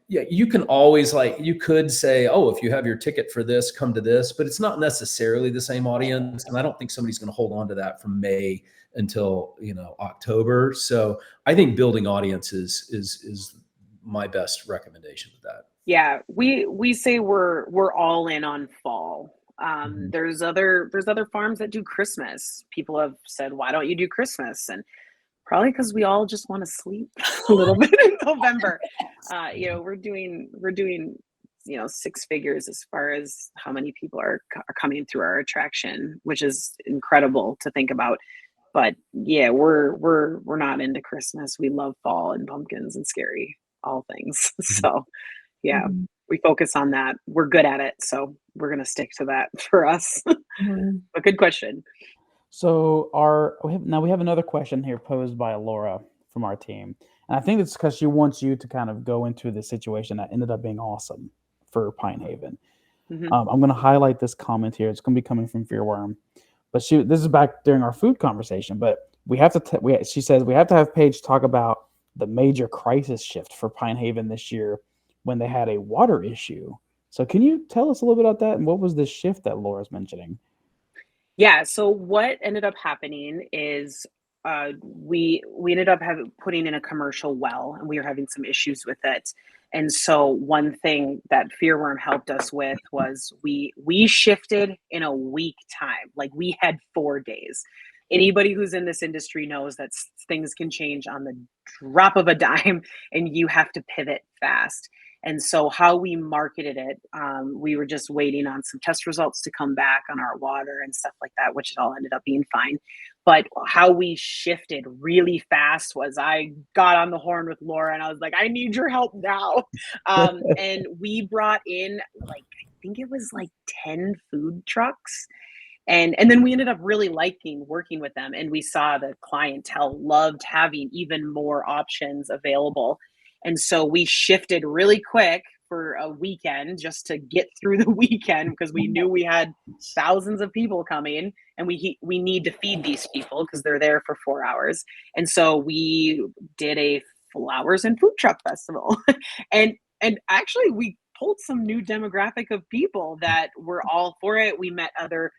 You can always, you could say, oh, if you have your ticket for this, come to this, but it's not necessarily the same audience. And I don't think somebody's going to hold on to that from May until, October. So I think building audiences is my best recommendation with that. Yeah, we say we're all in on fall. There's other farms that do Christmas. People have said, why don't you do Christmas? And probably because we all just want to sleep a little bit in November. We're doing six figures as far as how many people are coming through our attraction, which is incredible to think about. But yeah, we're not into Christmas. We love fall and pumpkins and scary all things. So yeah, we focus on that. We're good at it, so we're going to stick to that for us. But good question. So we have another question here posed by Laura from our team. And I think it's because she wants you to kind of go into the situation that ended up being awesome for Pine Haven. I'm going to highlight this comment here. It's going to be coming from FearWorm. But this is back during our food conversation. But she says we have to have Paige talk about the major crisis shift for Pine Haven this year when they had a water issue. So can you tell us a little bit about that? And what was the shift that Laura's mentioning? Yeah. So what ended up happening is we ended up putting in a commercial well, and we were having some issues with it. And so one thing that FearWorm helped us with was we shifted in a week time. Like, we had 4 days. Anybody who's in this industry knows that things can change on the drop of a dime, and you have to pivot fast. And so how we marketed it, we were just waiting on some test results to come back on our water and stuff like that, which it all ended up being fine. But how we shifted really fast was I got on the horn with Laura and I was like, I need your help now. And we brought in, I think it was 10 food trucks. And then we ended up really liking working with them. And we saw the clientele loved having even more options available. And so we shifted really quick for a weekend just to get through the weekend, because we knew we had thousands of people coming, and we need to feed these people because they're there for 4 hours. And so we did a flowers and food truck festival. and actually we pulled some new demographic of people that were all for it. We met other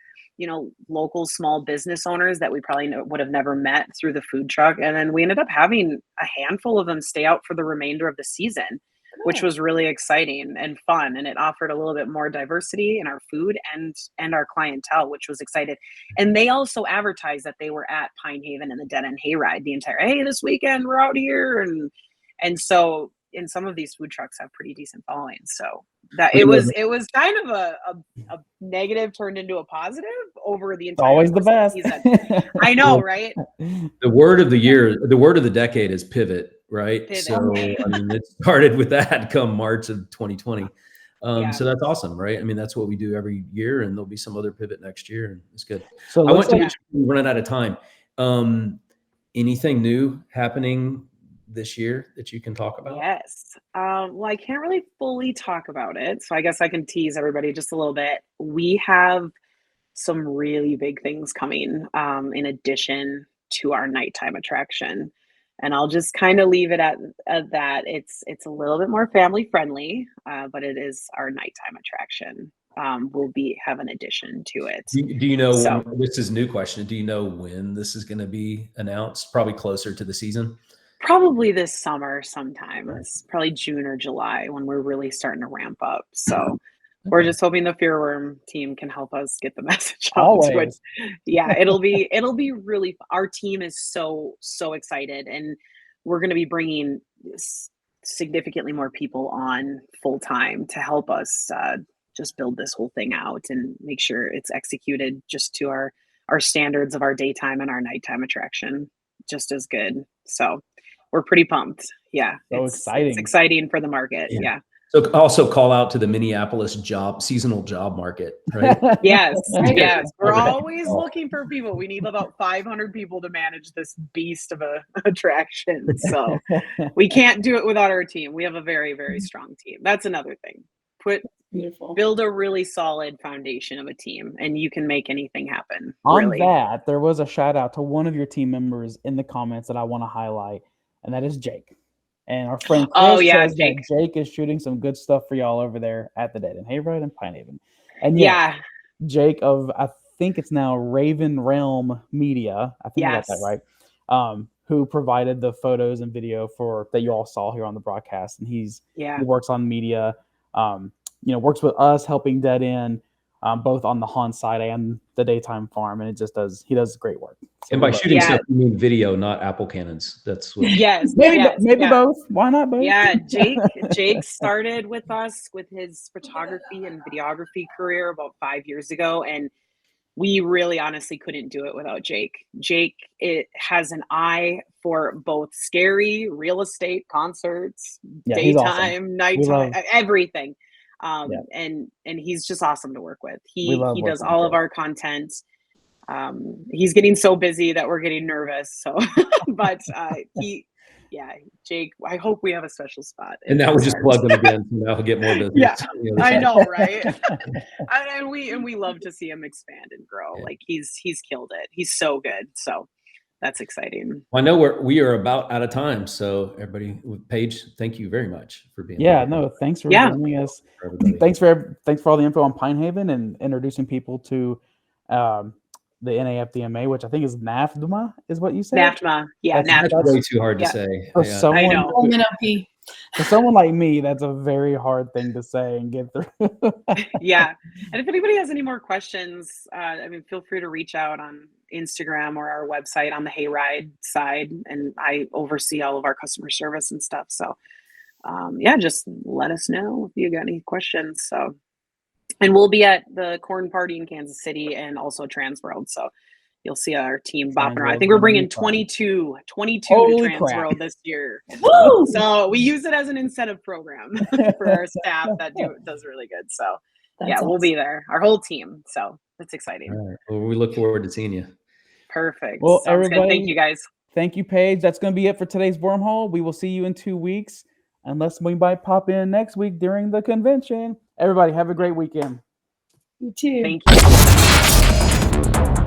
local small business owners that we probably would have never met through the food truck. And then we ended up having a handful of them stay out for the remainder of the season, which was really exciting and fun. And it offered a little bit more diversity in our food and our clientele, which was excited. And they also advertised that they were at Pine Haven and the Dead End Hayride the entire, hey, this weekend we're out here. And so, and some of these food trucks have pretty decent followings. So that it was kind of a negative turned into a positive over the entire always the best season. I know, right? The word of the decade is pivot, right? Pivot. So it started with that come March of 2020. So that's awesome, right? That's what we do every year, and there'll be some other pivot next year, and it's good. So I want to mention, we're running out of time. Anything new happening this year that you can talk about? Yes. Well, I can't really fully talk about it, so I guess I can tease everybody just a little bit. We have some really big things coming in addition to our nighttime attraction, and I'll just kind of leave it at that. It's a little bit more family friendly, but it is our nighttime attraction. Will have an addition to it. Do you know, this is a new question, do you know when this is going to be announced? Probably closer to the season? Probably this summer sometime. It's probably June or July when we're really starting to ramp up. So We're just hoping the FearWorm team can help us get the message out. Always. Yeah, it'll be really. Our team is so excited, and we're going to be bringing significantly more people on full time to help us just build this whole thing out and make sure it's executed just to our standards of our daytime and our nighttime attraction just as good. So we're pretty pumped. Yeah, So exciting. It's exciting for the market. Yeah. So also call out to the Minneapolis seasonal job market, right? Yes. Yes. We're Okay. always looking for people. We need about 500 people to manage this beast of a attraction. So we can't do it without our team. We have a very, very strong team. That's another thing. Beautiful. Build a really solid foundation of a team, and you can make anything happen. On Really. that, there was a shout out to one of your team members in the comments that I want to highlight, and that is Jake. And our friend Chris says that Jake is shooting some good stuff for y'all over there at the Dead in Hayride and Pinehaven. And Jake of, I think it's now Raven Realm Media, I think I got that right, who provided the photos and video that you all saw here on the broadcast. And he works on media, works with us, helping Dead End, both on the haunt side and the daytime farm, and he does great work. So and by shooting stuff, you mean video, not apple cannons. That's what. maybe both. Why not both? Yeah, Jake started with us with his photography and videography career about 5 years ago, and we really honestly couldn't do it without Jake. Jake has an eye for both scary real estate, concerts, daytime, awesome. nighttime, everything. And he's just awesome to work with. He does all of our content. He's getting so busy that we're getting nervous. So, but Jake, I hope we have a special spot. And now we just plug him again. So now he'll get more business. Yeah, I know, right? and we love to see him expand and grow. Like he's killed it. He's so good. So that's exciting. Well, I know we are about out of time. So everybody, Paige, thank you very much for being here. Thanks for joining us. Thanks for all the info on Pinehaven and introducing people to the NAFDMA, which I think is NAFDMA, is what you said? NAFDMA. Yeah, that's way too hard to say. For I know. For someone like me, that's a very hard thing to say and get through. Yeah. And if anybody has any more questions, feel free to reach out on Instagram or our website on the Hayride side. And I oversee all of our customer service and stuff. So, just let us know if you got any questions. So, and we'll be at the corn party in Kansas City and also Transworld. So you'll see our team bopping around. I think we're bringing 22 to Transworld this year. Woo! So we use it as an incentive program for our staff that does really good. So we'll be there, our whole team. So it's exciting. All right. Well, we look forward to seeing you. Perfect. Well, Sounds everybody, good. Thank you guys. Thank you, Paige. That's going to be it for today's Wormhole. We will see you in 2 weeks, unless we might pop in next week during the convention. Everybody, have a great weekend. You too. Thank you.